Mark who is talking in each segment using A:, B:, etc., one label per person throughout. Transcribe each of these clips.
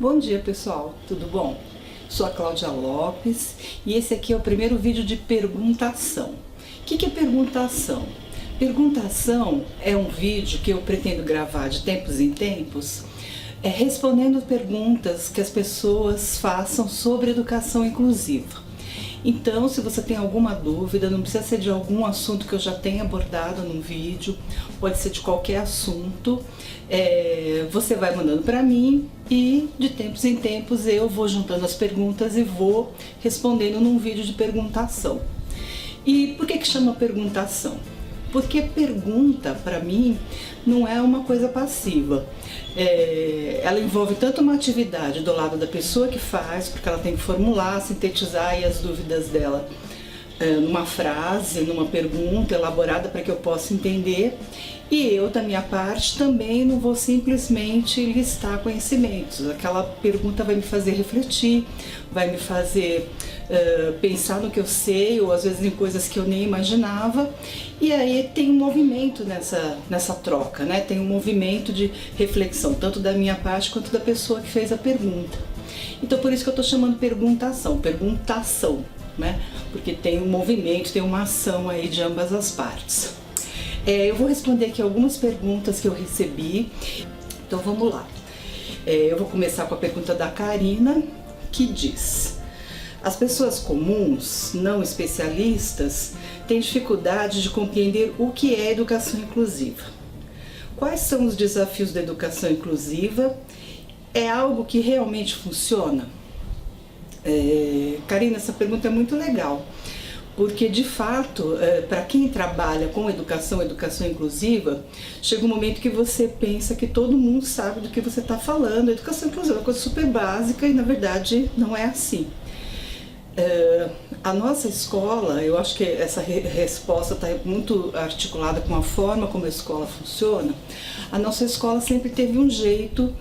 A: Bom dia pessoal, tudo bom? Sou a Cláudia Lopes e esse aqui é o primeiro vídeo de perguntação. O que é perguntação? Perguntação é um vídeo que eu pretendo gravar de tempos em tempos, respondendo perguntas que as pessoas façam sobre educação inclusiva. Então, se você tem alguma dúvida, não precisa ser de algum assunto que eu já tenha abordado num vídeo, pode ser de qualquer assunto, você vai mandando para mim e de tempos em tempos eu vou juntando as perguntas e vou respondendo num vídeo de perguntação. E por que chama perguntação? Porque pergunta, para mim, não é uma coisa passiva. Ela envolve tanto uma atividade do lado da pessoa que faz, porque ela tem que formular, sintetizar aí as dúvidas dela numa frase, numa pergunta elaborada para que eu possa entender. E eu, da minha parte, também não vou simplesmente listar conhecimentos. Aquela pergunta vai me fazer refletir, vai me fazer pensar no que eu sei, ou às vezes em coisas que eu nem imaginava. E aí tem um movimento nessa troca, né? Tem um movimento de reflexão, tanto da minha parte quanto da pessoa que fez a pergunta. Então por isso que eu estou chamando perguntação, né? Porque tem um movimento, tem uma ação aí de ambas as partes. Eu vou responder aqui algumas perguntas que eu recebi, então vamos lá. Eu vou começar com a pergunta da Karina, que diz: as pessoas comuns, não especialistas, têm dificuldade de compreender o que é educação inclusiva. Quais são os desafios da educação inclusiva? É algo que realmente funciona? Karina, essa pergunta é muito legal, porque de fato, para quem trabalha com educação inclusiva, chega um momento que você pensa que todo mundo sabe do que você está falando. A educação inclusiva é uma coisa super básica e na verdade não é assim. A nossa escola, eu acho que essa resposta está muito articulada com a forma como a escola funciona. A nossa escola sempre teve um jeito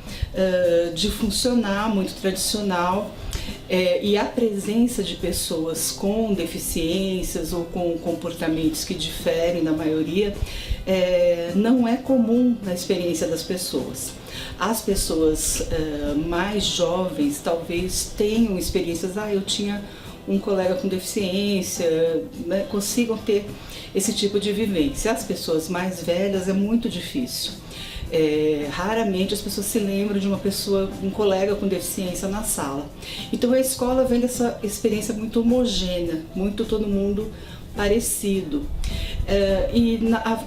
A: de funcionar muito tradicional, e a presença de pessoas com deficiências ou com comportamentos que diferem da maioria não é comum na experiência das pessoas. As pessoas mais jovens talvez tenham experiências, eu tinha um colega com deficiência, né, consigam ter esse tipo de vivência. As pessoas mais velhas é muito difícil. Raramente as pessoas se lembram de um colega com deficiência na sala. Então a escola vem dessa experiência muito homogênea, muito todo mundo parecido. E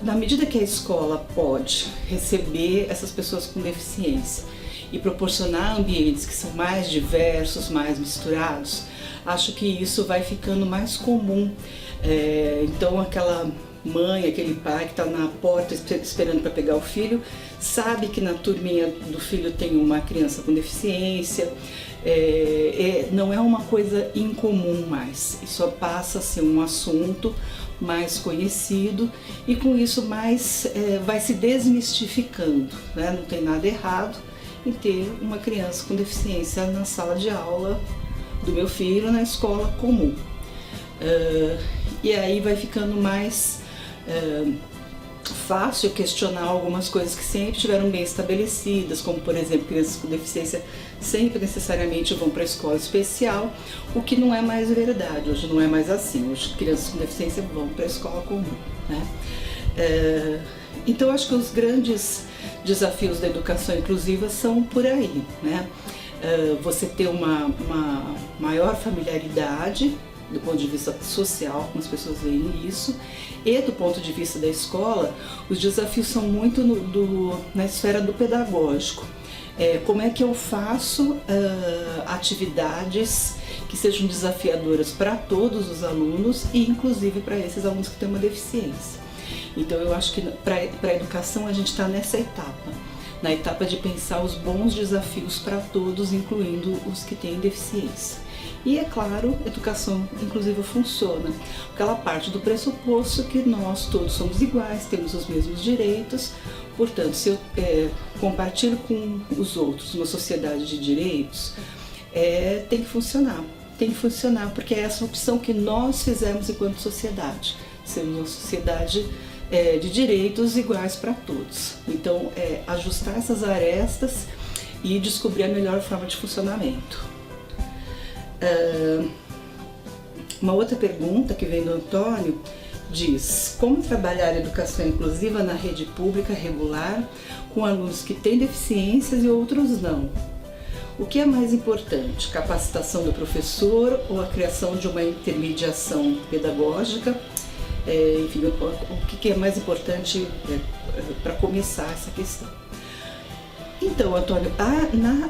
A: na medida que a escola pode receber essas pessoas com deficiência e proporcionar ambientes que são mais diversos, mais misturados, acho que isso vai ficando mais comum. Então aquela mãe, aquele pai que está na porta esperando para pegar o filho, sabe que na turminha do filho tem uma criança com deficiência. Não é uma coisa incomum mais, isso passa a ser um assunto mais conhecido e com isso mais vai se desmistificando, né? Não tem nada errado em ter uma criança com deficiência na sala de aula do meu filho, na escola comum. E aí vai ficando mais fácil questionar algumas coisas que sempre tiveram bem estabelecidas, como por exemplo, crianças com deficiência sempre necessariamente vão para a escola especial, o que não é mais verdade. Hoje não é mais assim, hoje crianças com deficiência vão para a escola comum, né? Então acho que os grandes desafios da educação inclusiva são por aí, né? Você ter uma maior familiaridade do ponto de vista social, como as pessoas veem isso, e do ponto de vista da escola, os desafios são muito na esfera do pedagógico. Como é que eu faço atividades que sejam desafiadoras para todos os alunos e inclusive para esses alunos que têm uma deficiência. Então eu acho que para a educação a gente está nessa etapa, na etapa de pensar os bons desafios para todos, incluindo os que têm deficiência. E é claro, educação inclusiva funciona, porque ela parte do pressuposto que nós todos somos iguais, temos os mesmos direitos. Portanto, se eu compartilho com os outros uma sociedade de direitos, tem que funcionar, porque é essa opção que nós fizemos enquanto sociedade, sermos uma sociedade de direitos iguais para todos. Então, ajustar essas arestas e descobrir a melhor forma de funcionamento. Uma outra pergunta que vem do Antônio diz: como trabalhar a educação inclusiva na rede pública regular com alunos que têm deficiências e outros não? O que é mais importante, capacitação do professor ou a criação de uma intermediação pedagógica? Enfim, o que é mais importante para começar essa questão? Então, Antônio,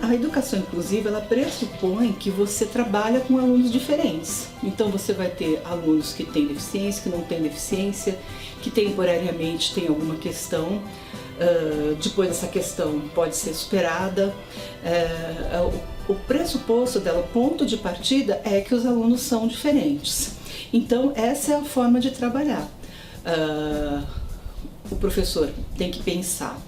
A: a educação inclusiva, ela pressupõe que você trabalha com alunos diferentes. Então, você vai ter alunos que têm deficiência, que não têm deficiência, que temporariamente têm alguma questão. Depois essa questão pode ser superada. O pressuposto dela, o ponto de partida é que os alunos são diferentes. Então, essa é a forma de trabalhar. O professor tem que pensar,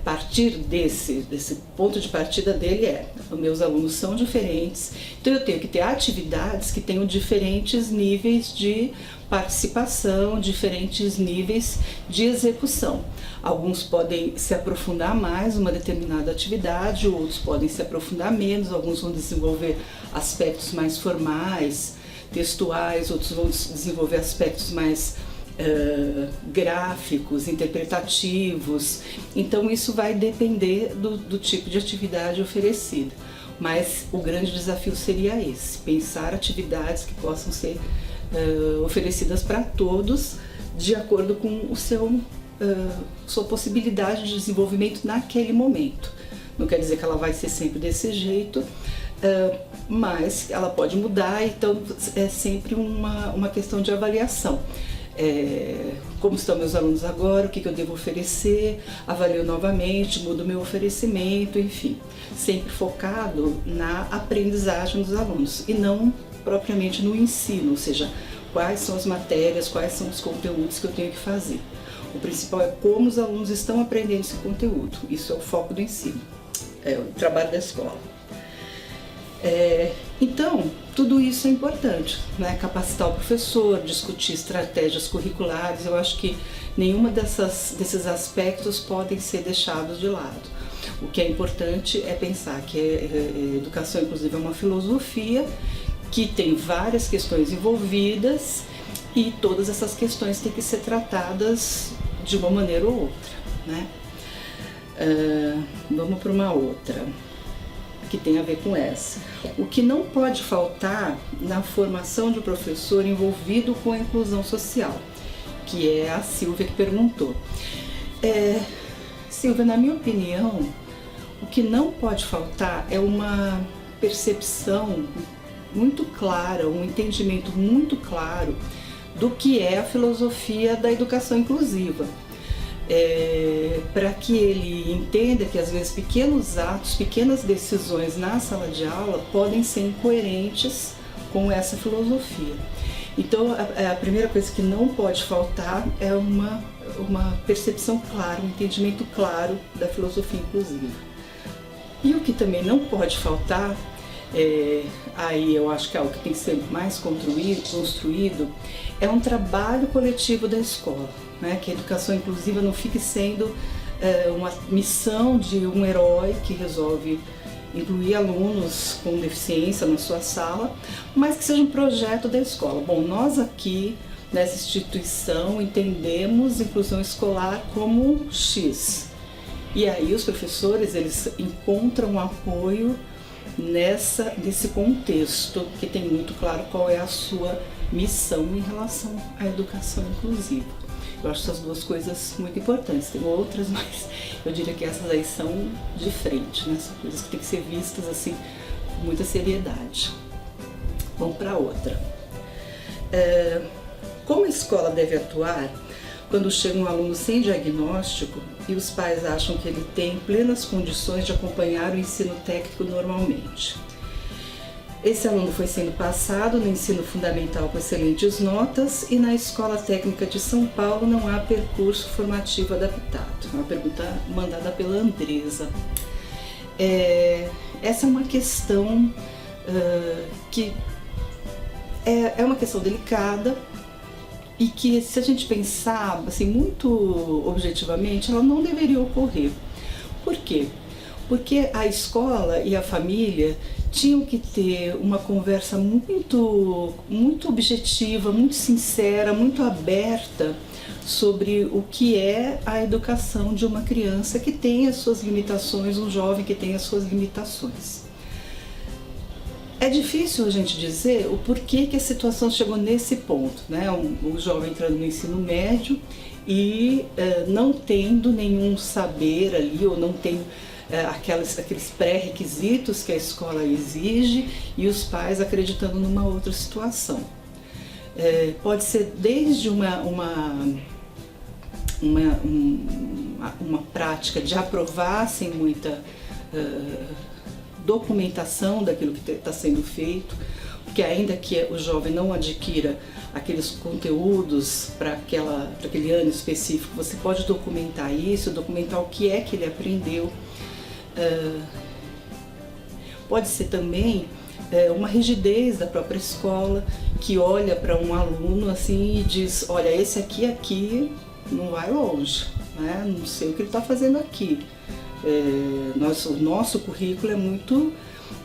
A: partir desse ponto de partida dele os meus alunos são diferentes, então eu tenho que ter atividades que tenham diferentes níveis de participação, diferentes níveis de execução. Alguns podem se aprofundar mais numa determinada atividade, outros podem se aprofundar menos, alguns vão desenvolver aspectos mais formais, textuais, outros vão desenvolver aspectos mais gráficos, interpretativos. Então isso vai depender do tipo de atividade oferecida, mas o grande desafio seria esse: pensar atividades que possam ser oferecidas para todos de acordo com o sua possibilidade de desenvolvimento naquele momento. Não quer dizer que ela vai ser sempre desse jeito, mas ela pode mudar, então é sempre uma questão de avaliação. Como estão meus alunos agora, o que eu devo oferecer, avalio novamente, mudo meu oferecimento, enfim, sempre focado na aprendizagem dos alunos e não propriamente no ensino, ou seja, quais são as matérias, quais são os conteúdos que eu tenho que fazer. O principal é como os alunos estão aprendendo esse conteúdo, isso é o foco do ensino, é o trabalho da escola. Então, tudo isso é importante, né? Capacitar o professor, discutir estratégias curriculares. Eu acho que nenhuma desses aspectos podem ser deixados de lado. O que é importante é pensar que a educação inclusiva é uma filosofia que tem várias questões envolvidas e todas essas questões têm que ser tratadas de uma maneira ou outra, né? Vamos para uma outra que tem a ver com essa. O que não pode faltar na formação de um professor envolvido com a inclusão social, que é a Silvia que perguntou. Silvia, na minha opinião, o que não pode faltar é uma percepção muito clara, um entendimento muito claro do que é a filosofia da educação inclusiva. Para que ele entenda que às vezes pequenos atos, pequenas decisões na sala de aula podem ser incoerentes com essa filosofia. Então a primeira coisa que não pode faltar é uma percepção clara, um entendimento claro da filosofia inclusiva. E o que também não pode faltar, aí eu acho que é algo que tem que ser mais construído, é um trabalho coletivo da escola, né? Que a educação inclusiva não fique sendo uma missão de um herói que resolve incluir alunos com deficiência na sua sala, mas que seja um projeto da escola. Bom, nós aqui nessa instituição entendemos inclusão escolar como X, e aí os professores eles encontram apoio nesse contexto, que tem muito claro qual é a sua missão em relação à educação inclusiva. Eu acho essas duas coisas muito importantes. Tem outras, mas eu diria que essas aí são de frente, né? São coisas que têm que ser vistas assim com muita seriedade. Vamos para outra. Como a escola deve atuar quando chega um aluno sem diagnóstico e os pais acham que ele tem plenas condições de acompanhar o ensino técnico normalmente? Esse aluno foi sendo passado no ensino fundamental com excelentes notas e na Escola Técnica de São Paulo não há percurso formativo adaptado. É uma pergunta mandada pela Andresa. Essa é uma questão que é uma questão delicada e que, se a gente pensar assim, muito objetivamente, ela não deveria ocorrer. Por quê? Porque a escola e a família tinham que ter uma conversa muito objetiva, muito sincera, muito aberta sobre o que é a educação de uma criança que tem as suas limitações, um jovem que tem as suas limitações. É difícil a gente dizer o porquê que a situação chegou nesse ponto, né? Um jovem entrando no ensino médio e não tendo nenhum saber ali, ou não tendo aqueles pré-requisitos que a escola exige, e os pais acreditando numa outra situação. Pode ser desde uma prática de aprovar sem muita documentação daquilo que está sendo feito, porque ainda que o jovem não adquira aqueles conteúdos para aquele ano específico, você pode documentar isso, documentar o que é que ele aprendeu. Pode ser também uma rigidez da própria escola, que olha para um aluno assim e diz: olha, esse aqui não vai longe, né? Não sei o que ele está fazendo aqui. O nosso currículo é muito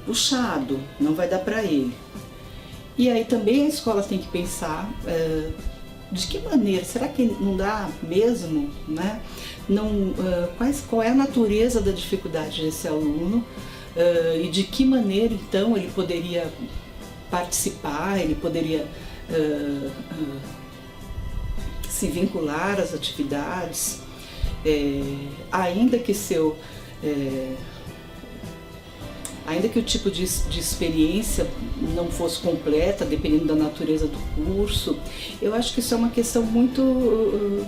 A: puxado, não vai dar para ele. E aí também a escola tem que pensar de que maneira, será que não dá mesmo, né? Qual é a natureza da dificuldade desse aluno e de que maneira então ele poderia participar, ele poderia se vincular às atividades, ainda que o tipo de experiência não fosse completa, dependendo da natureza do curso. Eu acho que isso é uma questão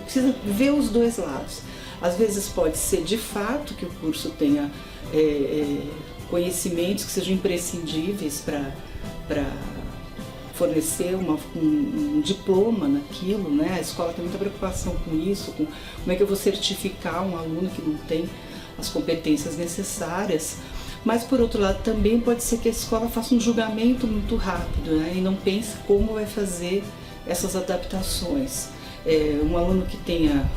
A: precisa ver os dois lados. Às vezes pode ser de fato que o curso tenha conhecimentos que sejam imprescindíveis para fornecer um diploma naquilo, né? A escola tem muita preocupação com isso, com como é que eu vou certificar um aluno que não tem as competências necessárias. Mas, por outro lado, também pode ser que a escola faça um julgamento muito rápido, né? E não pense como vai fazer essas adaptações. Um aluno que tenha,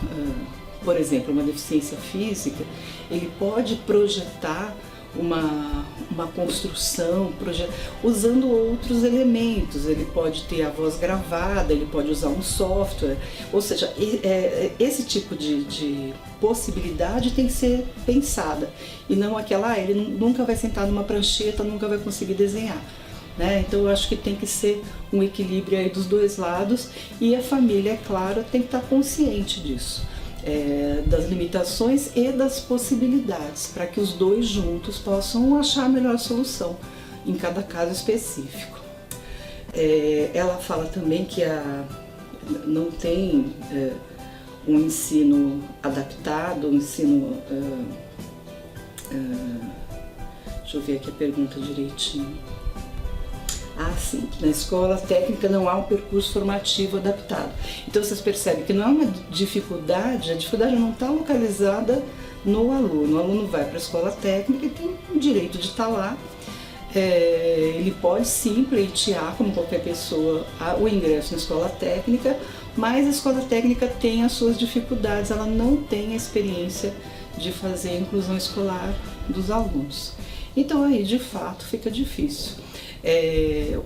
A: por exemplo, uma deficiência física, ele pode projetar uma construção usando outros elementos. Ele pode ter a voz gravada, ele pode usar um software, ou seja, esse tipo de possibilidade tem que ser pensada, e não aquela, ele nunca vai sentar numa prancheta, nunca vai conseguir desenhar, né? Então eu acho que tem que ser um equilíbrio aí dos dois lados, e a família, é claro, tem que estar consciente disso. Das limitações e das possibilidades, para que os dois juntos possam achar a melhor solução em cada caso específico. Ela fala também que não tem um ensino adaptado, um ensino... deixa eu ver aqui a pergunta direitinho. Sim, na escola técnica não há um percurso formativo adaptado. Então vocês percebem que não é uma dificuldade, a dificuldade não está localizada no aluno. O aluno vai para a escola técnica e tem o direito de estar lá. Ele pode sim pleitear, como qualquer pessoa, o ingresso na escola técnica, mas a escola técnica tem as suas dificuldades, ela não tem a experiência de fazer a inclusão escolar dos alunos. Então aí, de fato, fica difícil.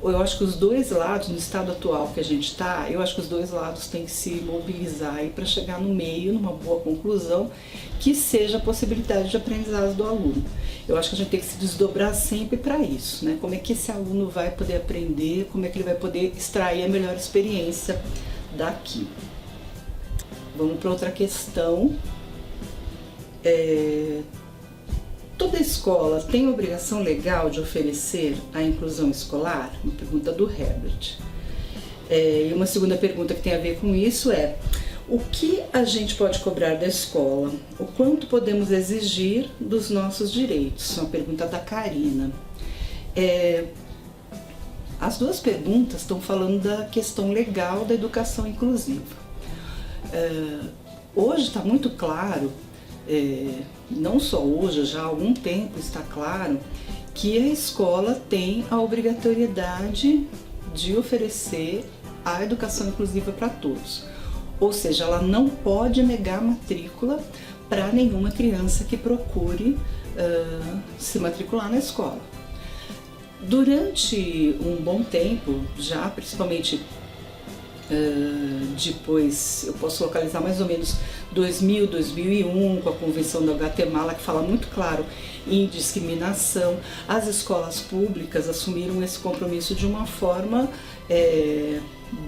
A: Eu acho que os dois lados, no estado atual que a gente está, eu acho que os dois lados têm que se mobilizar para chegar no meio, numa boa conclusão, que seja a possibilidade de aprendizagem do aluno. Eu acho que a gente tem que se desdobrar sempre para isso, né? Como é que esse aluno vai poder aprender, como é que ele vai poder extrair a melhor experiência daqui. Vamos para outra questão. Toda escola tem a obrigação legal de oferecer a inclusão escolar? Uma pergunta do Herbert. E uma segunda pergunta que tem a ver com isso é: o que a gente pode cobrar da escola? O quanto podemos exigir dos nossos direitos? Uma pergunta da Karina. As duas perguntas estão falando da questão legal da educação inclusiva. Hoje está muito claro, não só hoje, já há algum tempo está claro, que a escola tem a obrigatoriedade de oferecer a educação inclusiva para todos. Ou seja, ela não pode negar matrícula para nenhuma criança que procure se matricular na escola. Durante um bom tempo, já principalmente depois, eu posso localizar mais ou menos 2000, 2001, com a Convenção da Guatemala, que fala muito claro em discriminação, as escolas públicas assumiram esse compromisso de uma forma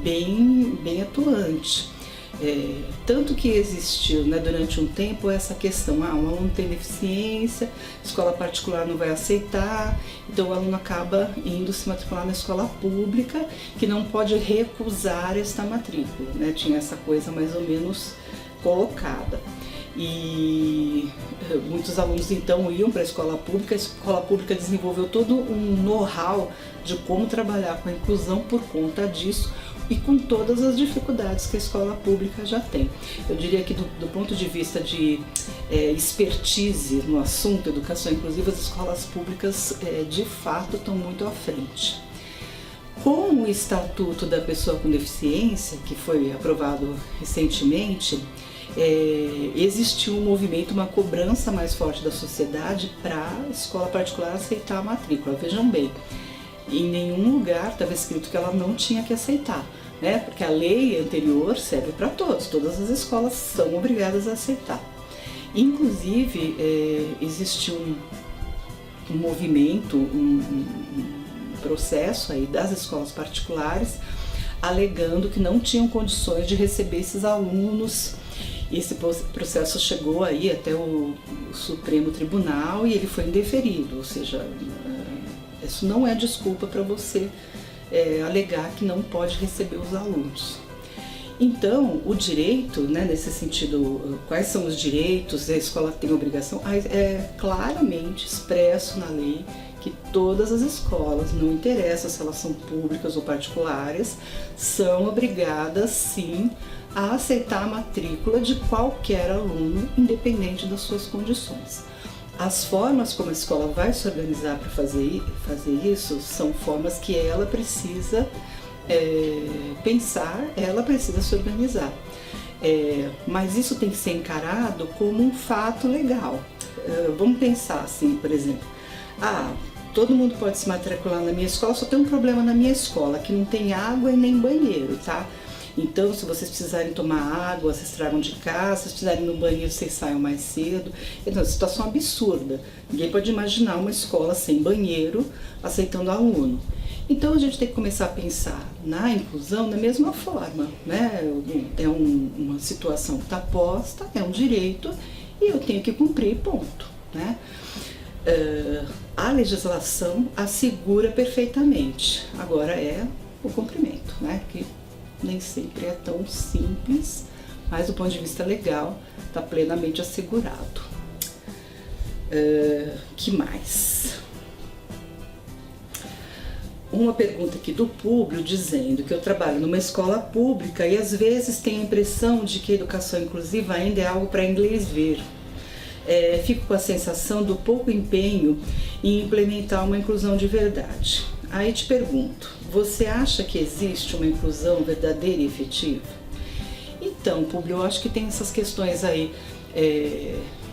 A: bem atuante. Tanto que existiu, né, durante um tempo essa questão, um aluno tem deficiência, escola particular não vai aceitar, então o aluno acaba indo se matricular na escola pública, que não pode recusar esta matrícula, né? Tinha essa coisa mais ou menos colocada. E muitos alunos então iam para a escola pública desenvolveu todo um know-how de como trabalhar com a inclusão por conta disso, e com todas as dificuldades que a escola pública já tem. Eu diria que do ponto de vista de expertise no assunto educação inclusiva, as escolas públicas de fato estão muito à frente. Com o Estatuto da Pessoa com Deficiência, que foi aprovado recentemente, existiu um movimento, uma cobrança mais forte da sociedade para a escola particular aceitar a matrícula. Vejam bem, em nenhum lugar estava escrito que ela não tinha que aceitar, né? Porque a lei anterior serve para todos, todas as escolas são obrigadas a aceitar. Inclusive, existe um movimento, um processo aí das escolas particulares alegando que não tinham condições de receber esses alunos. Esse processo chegou aí até o Supremo Tribunal e ele foi indeferido, ou seja, isso não é desculpa para você alegar que não pode receber os alunos. Então, o direito, né, nesse sentido, quais são os direitos, a escola tem obrigação, é claramente expresso na lei que todas as escolas, não interessa se elas são públicas ou particulares, são obrigadas sim a aceitar a matrícula de qualquer aluno, independente das suas condições. As formas como a escola vai se organizar para fazer isso são formas que ela precisa pensar, ela precisa se organizar. Mas isso tem que ser encarado como um fato legal. Vamos pensar assim, por exemplo, todo mundo pode se matricular na minha escola, só tem um problema na minha escola, que não tem água e nem banheiro, tá? Então, se vocês precisarem tomar água, vocês tragam de casa, se vocês precisarem ir no banheiro, vocês saiam mais cedo. Então, situação absurda. Ninguém pode imaginar uma escola sem banheiro aceitando aluno. Então, a gente tem que começar a pensar na inclusão da mesma forma, né? Uma situação que está posta, é um direito e eu tenho que cumprir, ponto, né? A legislação assegura perfeitamente, agora é o cumprimento, né? Que nem sempre é tão simples, mas do ponto de vista legal está plenamente assegurado. Que mais? Uma pergunta aqui do público dizendo que eu trabalho numa escola pública e às vezes tenho a impressão de que a educação inclusiva ainda é algo para inglês ver. Fico com a sensação do pouco empenho em implementar uma inclusão de verdade. Aí te pergunto, você acha que existe uma inclusão verdadeira e efetiva? Então, Públio, eu acho que tem essas questões aí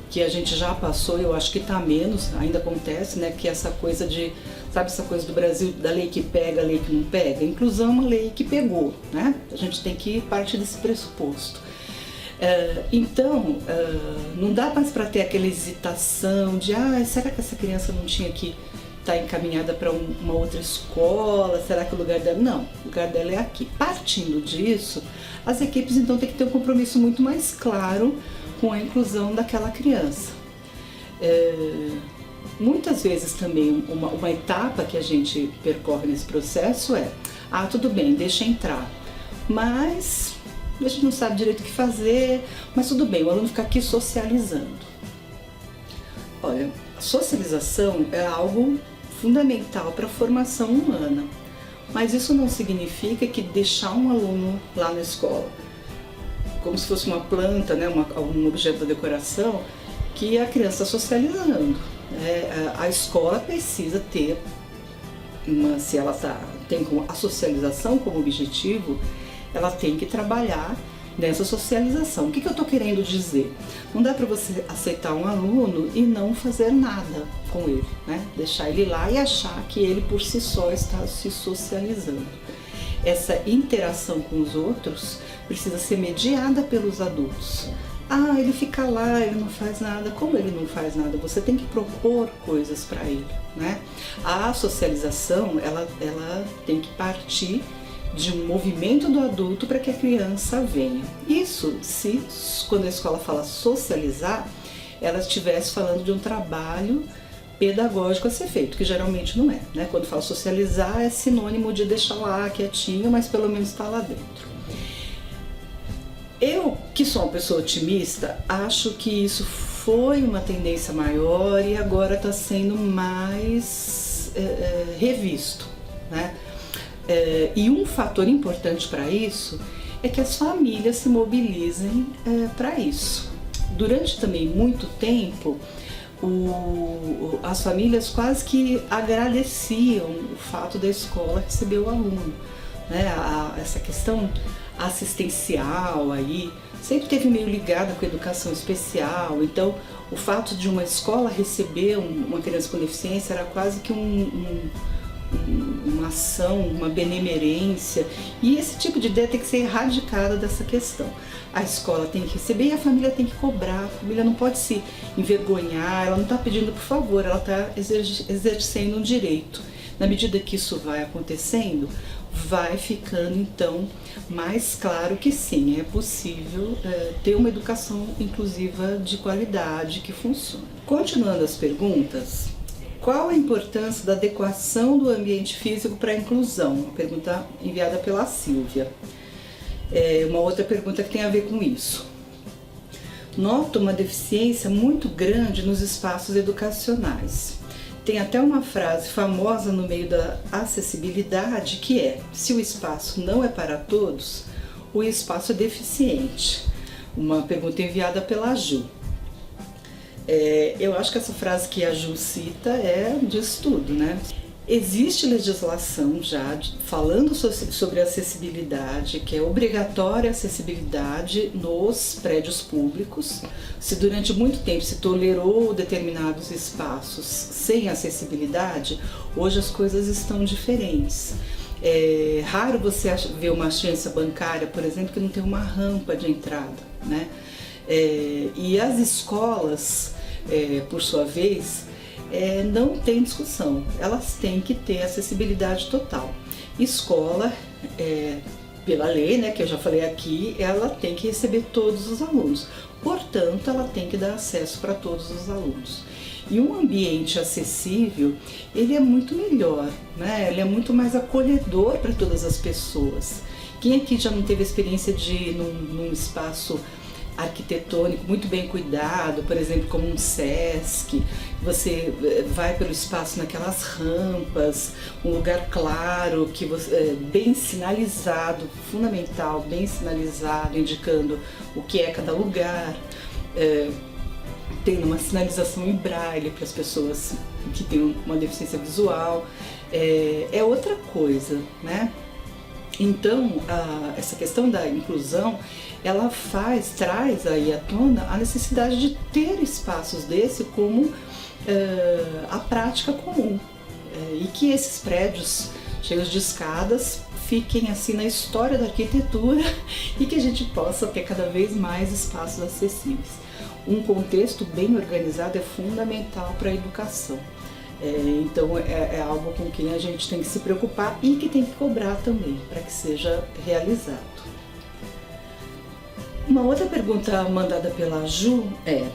A: que a gente já passou, eu acho que está menos, ainda acontece, né? Que essa coisa sabe essa coisa do Brasil, da lei que pega, a lei que não pega? A inclusão é uma lei que pegou, né? A gente tem que partir desse pressuposto. Então, não dá mais para ter aquela hesitação de será que essa criança não tinha que estar encaminhada para uma outra escola? Será que o lugar dela? Não, o lugar dela é aqui. Partindo disso, as equipes então têm que ter um compromisso muito mais claro com a inclusão daquela criança. Muitas vezes também uma etapa que a gente percorre nesse processo tudo bem, deixa entrar, mas a gente não sabe direito o que fazer, mas tudo bem, o aluno fica aqui socializando. Olha, a socialização é algo fundamental para a formação humana, mas isso não significa que deixar um aluno lá na escola, como se fosse uma planta, né, um objeto da decoração, que a criança está socializando. A escola precisa ter, se ela tem a socialização como objetivo, ela tem que trabalhar nessa socialização. O que eu estou querendo dizer? Não dá para você aceitar um aluno e não fazer nada com ele, né? Deixar ele lá e achar que ele por si só está se socializando. Essa interação com os outros precisa ser mediada pelos adultos. Ah, ele fica lá, ele não faz nada. Como ele não faz nada? Você tem que propor coisas para ele, né? A socialização, ela tem que partir de um movimento do adulto para que a criança venha. Isso se, quando a escola fala socializar, ela estivesse falando de um trabalho pedagógico a ser feito, que geralmente não é, né? Quando fala socializar é sinônimo de deixar lá quietinho, mas pelo menos está lá dentro. Eu, que sou uma pessoa otimista, acho que isso foi uma tendência maior e agora está sendo mais revisto, né? E um fator importante para isso é que as famílias se mobilizem para isso. Durante também muito tempo, as famílias quase que agradeciam o fato da escola receber o aluno, né? Essa questão assistencial aí sempre teve meio ligada com a educação especial, então o fato de uma escola receber uma criança com deficiência era quase que uma ação, uma benemerência, e esse tipo de ideia tem que ser erradicada dessa questão. A escola tem que receber e a família tem que cobrar, a família não pode se envergonhar, ela não está pedindo por favor, ela está exercendo um direito. Na medida que isso vai acontecendo, vai ficando então mais claro que sim, é possível ter uma educação inclusiva de qualidade que funcione. Continuando as perguntas, qual a importância da adequação do ambiente físico para a inclusão? Uma pergunta enviada pela Silvia. Uma outra pergunta que tem a ver com isso. Noto uma deficiência muito grande nos espaços educacionais. Tem até uma frase famosa no meio da acessibilidade que é: se o espaço não é para todos, o espaço é deficiente. Uma pergunta enviada pela Ju. Eu acho que essa frase que a Ju cita diz tudo, né? Existe legislação já falando sobre acessibilidade, que é obrigatória a acessibilidade nos prédios públicos. Se durante muito tempo se tolerou determinados espaços sem acessibilidade, hoje as coisas estão diferentes. É raro você ver uma agência bancária, por exemplo, que não tem uma rampa de entrada, né? E as escolas, por sua vez, não tem discussão, elas têm que ter acessibilidade total. Escola, pela lei, né, que eu já falei aqui, ela tem que receber todos os alunos, portanto ela tem que dar acesso para todos os alunos. E um ambiente acessível, ele é muito melhor, né? Ele é muito mais acolhedor para todas as pessoas. Quem aqui já não teve a experiência de ir num espaço arquitetônico muito bem cuidado, por exemplo, como um SESC, você vai pelo espaço naquelas rampas, um lugar claro, bem sinalizado, fundamental, bem sinalizado, indicando o que é cada lugar, tem uma sinalização em braille para as pessoas que têm uma deficiência visual, é outra coisa, né? Então, essa questão da inclusão, ela traz aí à tona a necessidade de ter espaços desse como a prática comum, e que esses prédios cheios de escadas fiquem assim na história da arquitetura e que a gente possa ter cada vez mais espaços acessíveis. Um contexto bem organizado é fundamental para a educação. Então é algo com que a gente tem que se preocupar e que tem que cobrar também para que seja realizado. Uma outra pergunta mandada pela Ju é: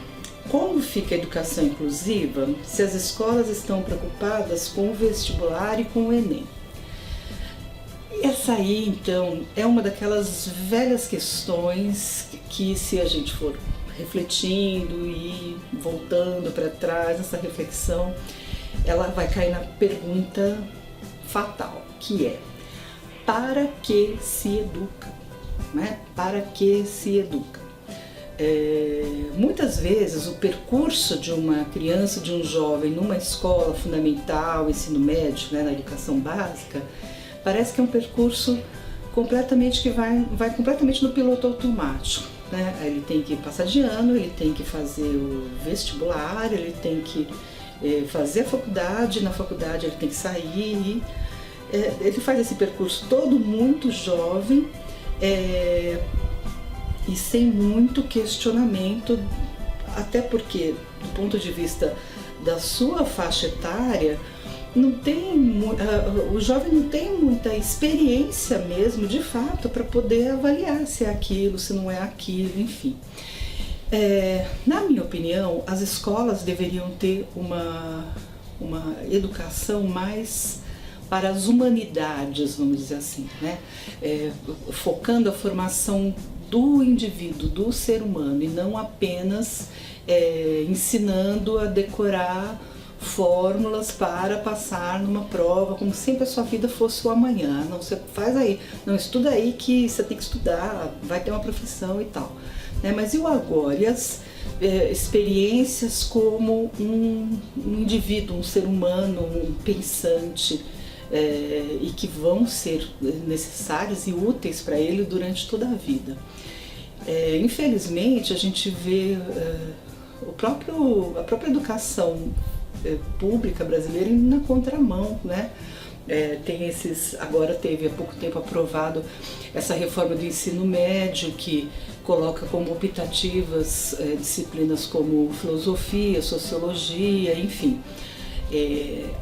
A: como fica a educação inclusiva se as escolas estão preocupadas com o vestibular e com o Enem? Essa aí, então, é uma daquelas velhas questões que, se a gente for refletindo e voltando para trás nessa reflexão, ela vai cair na pergunta fatal, que é: para que se educa? Né? Para que se educa? Muitas vezes o percurso de uma criança, de um jovem numa escola fundamental, ensino médio, né, na educação básica, parece que é um percurso completamente que vai completamente no piloto automático, né? Ele tem que passar de ano, ele tem que fazer o vestibular, ele tem que fazer a faculdade, na faculdade ele tem que sair, ele faz esse percurso todo muito jovem e sem muito questionamento, até porque do ponto de vista da sua faixa etária, o jovem não tem muita experiência mesmo, de fato, para poder avaliar se é aquilo, se não é aquilo, enfim. Na minha opinião, as escolas deveriam ter uma educação mais para as humanidades, vamos dizer assim, né? Focando a formação do indivíduo, do ser humano, e não apenas ensinando a decorar fórmulas para passar numa prova, como sempre a sua vida fosse o amanhã. Não, você faz aí, não estuda aí que você tem que estudar, vai ter uma profissão e tal. Mas e o agora? E as experiências como um indivíduo, um ser humano, um pensante, e que vão ser necessários e úteis para ele durante toda a vida. Infelizmente, a gente vê a própria educação pública brasileira indo na contramão, né? Agora teve há pouco tempo aprovado essa reforma do ensino médio, que coloca como optativas disciplinas como filosofia, sociologia, enfim.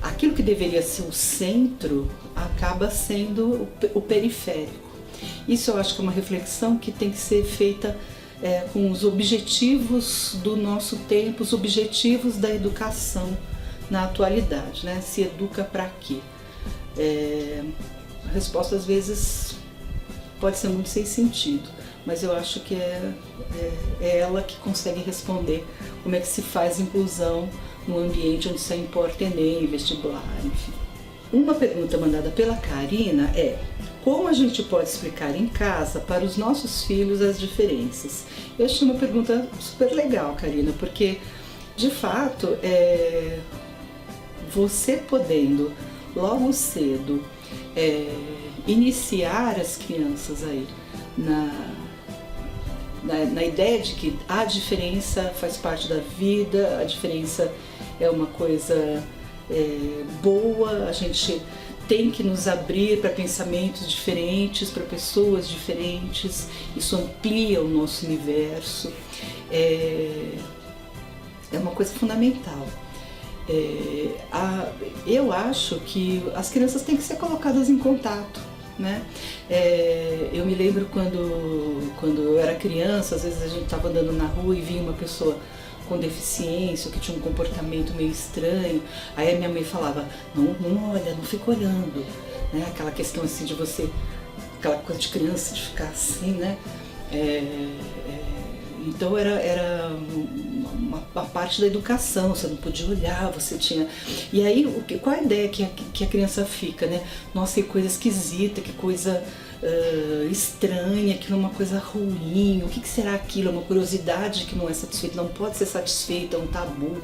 A: Aquilo que deveria ser o centro acaba sendo o periférico. Isso eu acho que é uma reflexão que tem que ser feita com os objetivos do nosso tempo, os objetivos da educação na atualidade, né? Se educa para quê? A resposta às vezes pode ser muito sem sentido, mas eu acho que é ela que consegue responder como é que se faz inclusão no ambiente onde só importa Enem, vestibular, enfim. Uma pergunta mandada pela Karina é: como a gente pode explicar em casa para os nossos filhos as diferenças? Eu achei uma pergunta super legal, Karina, porque de fato você podendo logo cedo iniciar as crianças aí na ideia de que a diferença faz parte da vida, a diferença é uma coisa boa, a gente tem que nos abrir para pensamentos diferentes, para pessoas diferentes, isso amplia o nosso universo, é uma coisa fundamental. Eu acho que as crianças têm que ser colocadas em contato, né? Eu me lembro quando eu era criança, às vezes a gente estava andando na rua e vinha uma pessoa com deficiência, ou que tinha um comportamento meio estranho, aí a minha mãe falava: não olha, não fica olhando, né? Aquela questão assim de você, aquela coisa de criança, de ficar assim, né? Então era uma parte da educação, você não podia olhar, você tinha... E aí, qual a ideia que a criança fica, né? Nossa, que coisa esquisita, que coisa estranha, aquilo é uma coisa ruim, o que será aquilo? É uma curiosidade que não é satisfeita, não pode ser satisfeita, é um tabu.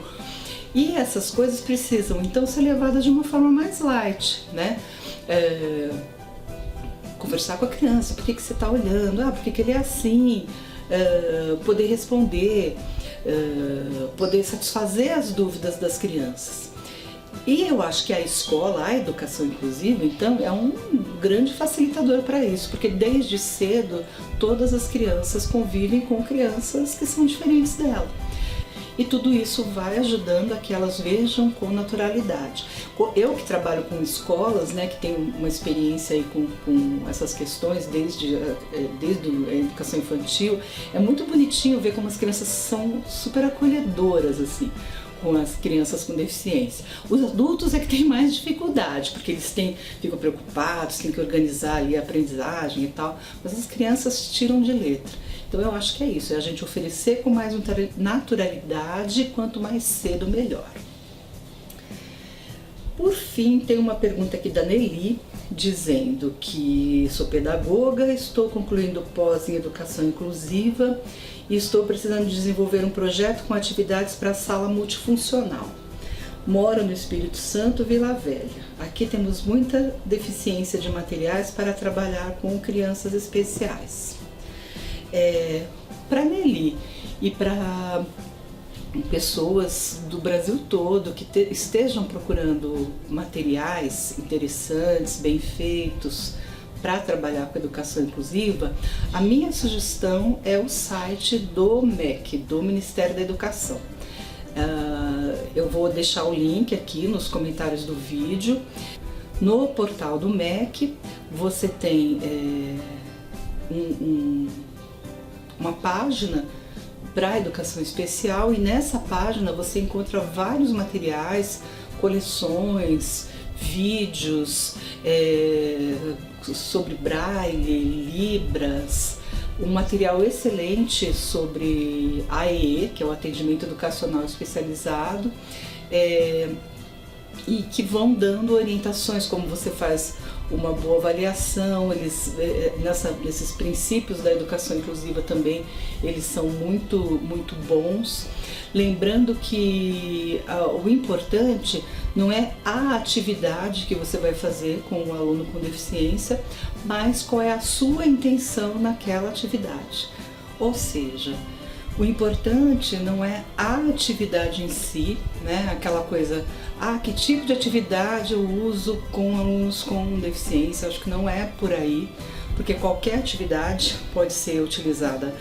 A: E essas coisas precisam, então, ser levadas de uma forma mais light, né? Conversar com a criança: por que você está olhando? Por que ele é assim? Poder responder, poder satisfazer as dúvidas das crianças. E eu acho que a escola, a educação inclusiva, então, é um grande facilitador para isso, porque desde cedo todas as crianças convivem com crianças que são diferentes dela. E tudo isso vai ajudando a que elas vejam com naturalidade. Eu que trabalho com escolas, né, que tenho uma experiência aí com essas questões desde a educação infantil, é muito bonitinho ver como as crianças são super acolhedoras, assim, com as crianças com deficiência. Os adultos é que têm mais dificuldade, porque eles ficam preocupados, têm que organizar ali a aprendizagem e tal, mas as crianças tiram de letra. Então eu acho que é isso, é a gente oferecer com mais naturalidade, quanto mais cedo melhor. Por fim, tem uma pergunta aqui da Nelly, dizendo que sou pedagoga, estou concluindo pós em educação inclusiva e estou precisando desenvolver um projeto com atividades para a sala multifuncional. Moro no Espírito Santo, Vila Velha. Aqui temos muita deficiência de materiais para trabalhar com crianças especiais. Para Nelly e para pessoas do Brasil todo que estejam procurando materiais interessantes, bem feitos, para trabalhar com educação inclusiva, a minha sugestão é o site do MEC, do Ministério da Educação. Eu vou deixar o link aqui nos comentários do vídeo. No portal do MEC você tem uma página para educação especial, e nessa página você encontra vários materiais, coleções, vídeos sobre Braille, Libras, um material excelente sobre AEE, que é o Atendimento Educacional Especializado, e que vão dando orientações como você faz uma boa avaliação. Esses princípios da educação inclusiva também, eles são muito bons. Lembrando que o importante não é a atividade que você vai fazer com o aluno com deficiência, mas qual é a sua intenção naquela atividade. Ou seja, o importante não é a atividade em si, né? Aquela coisa, que tipo de atividade eu uso com alunos com deficiência. Acho que não é por aí, porque qualquer atividade pode ser utilizada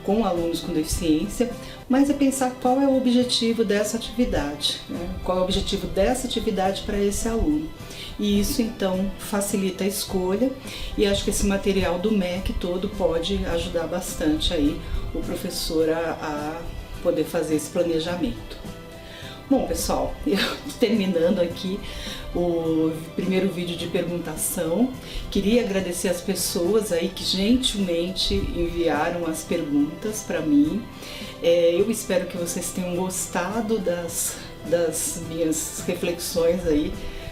A: com alunos com deficiência, mas é pensar qual é o objetivo dessa atividade, né? Qual é o objetivo dessa atividade para esse aluno. E isso então facilita a escolha, e acho que esse material do MEC todo pode ajudar bastante aí o professor a poder fazer esse planejamento. Bom, pessoal, eu terminando aqui o primeiro vídeo de perguntação. Queria agradecer as pessoas aí que gentilmente enviaram as perguntas para mim. Eu espero que vocês tenham gostado das minhas reflexões aí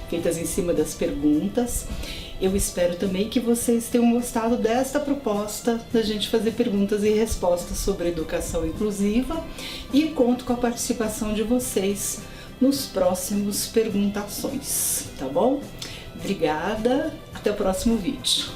A: feitas em cima das perguntas. Eu espero também que vocês tenham gostado desta proposta da gente fazer perguntas e respostas sobre educação inclusiva, e conto com a participação de vocês nos próximos perguntações, tá bom? Obrigada, até o próximo vídeo.